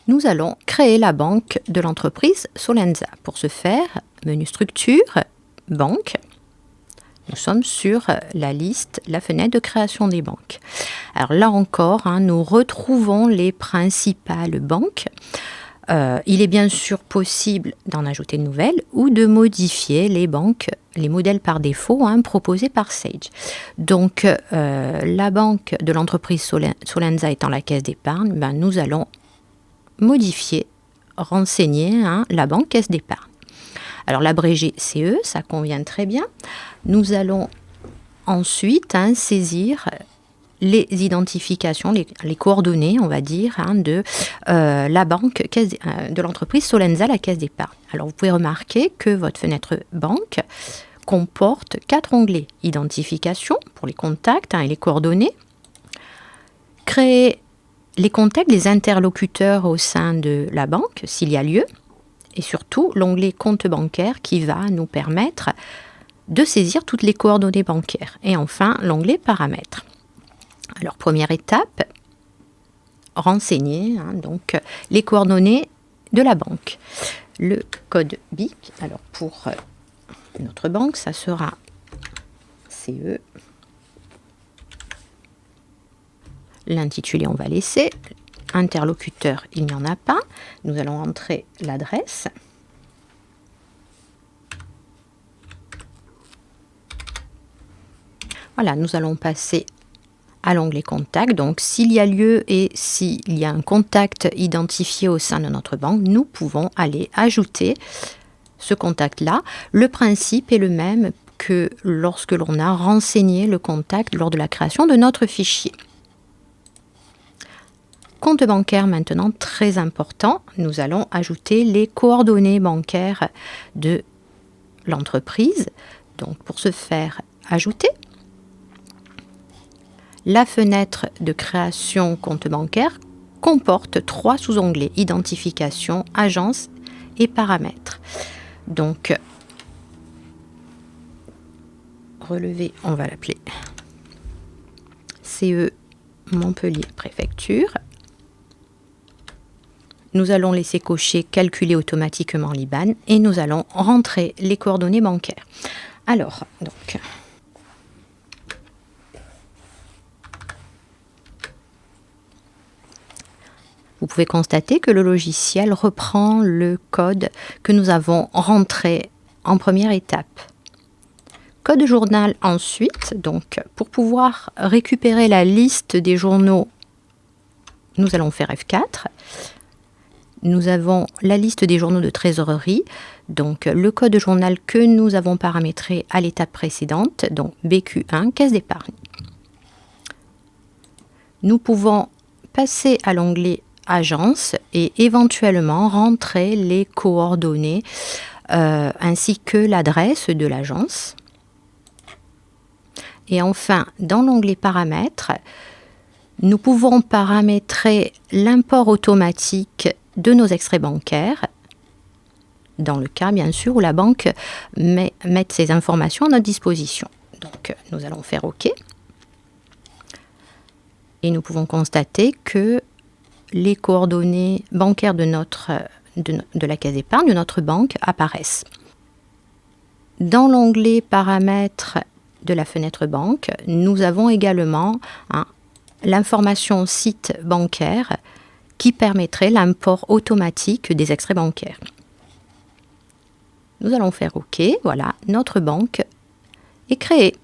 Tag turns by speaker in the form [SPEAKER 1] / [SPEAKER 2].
[SPEAKER 1] Nous allons créer la banque de l'entreprise Solenza. Pour ce faire, menu structure, banque. Nous sommes sur la liste, la fenêtre de création des banques. Alors là encore, nous retrouvons les principales banques. Il est bien sûr possible d'en ajouter de nouvelles ou de modifier les banques, les modèles par défaut proposés par Sage. Donc, la banque de l'entreprise Solenza étant la caisse d'épargne, nous allons modifier, renseigner la banque caisse d'épargne. Alors, l'abrégé CE, ça convient très bien. Nous allons ensuite saisir les identifications, les coordonnées, on va dire, de la banque de l'entreprise Solenza, la caisse d'épargne. Alors, vous pouvez remarquer que votre fenêtre banque comporte 4 onglets. Identification pour les contacts et les coordonnées. Créer les contacts des interlocuteurs au sein de la banque, s'il y a lieu. Et surtout, l'onglet compte bancaire qui va nous permettre de saisir toutes les coordonnées bancaires. Et enfin, l'onglet paramètres. Alors, première étape, renseigner donc les coordonnées de la banque. Le code BIC, alors pour notre banque, ça sera CE. L'intitulé, on va laisser. Interlocuteur, il n'y en a pas. Nous allons entrer l'adresse. Voilà, nous allons passer à l'onglet contact. Donc, s'il y a lieu et s'il y a un contact identifié au sein de notre banque, nous pouvons aller ajouter ce contact-là. Le principe est le même que lorsque l'on a renseigné le contact lors de la création de notre fichier. Compte bancaire maintenant, très important. Nous allons ajouter les coordonnées bancaires de l'entreprise. Donc, pour ce faire, ajouter. La fenêtre de création compte bancaire comporte 3 sous-onglets, identification, agence et paramètres. Donc, relevé, on va l'appeler CE Montpellier Préfecture. Nous allons laisser cocher calculer automatiquement l'IBAN et nous allons rentrer les coordonnées bancaires. Alors, donc, vous pouvez constater que le logiciel reprend le code que nous avons rentré en première étape. Code journal ensuite, donc pour pouvoir récupérer la liste des journaux, nous allons faire F4. Nous avons la liste des journaux de trésorerie, donc le code journal que nous avons paramétré à l'étape précédente, donc BQ1, caisse d'épargne. Nous pouvons passer à l'onglet agence et éventuellement rentrer les coordonnées ainsi que l'adresse de l'agence. Et enfin, dans l'onglet paramètres, nous pouvons paramétrer l'import automatique de nos extraits bancaires, dans le cas bien sûr où la banque met ces informations à notre disposition. Donc nous allons faire OK. Et nous pouvons constater que les coordonnées bancaires de la caisse d'épargne de notre banque apparaissent. Dans l'onglet paramètres de la fenêtre banque, nous avons également l'information site bancaire qui permettrait l'import automatique des extraits bancaires. Nous allons faire OK. Voilà, notre banque est créée.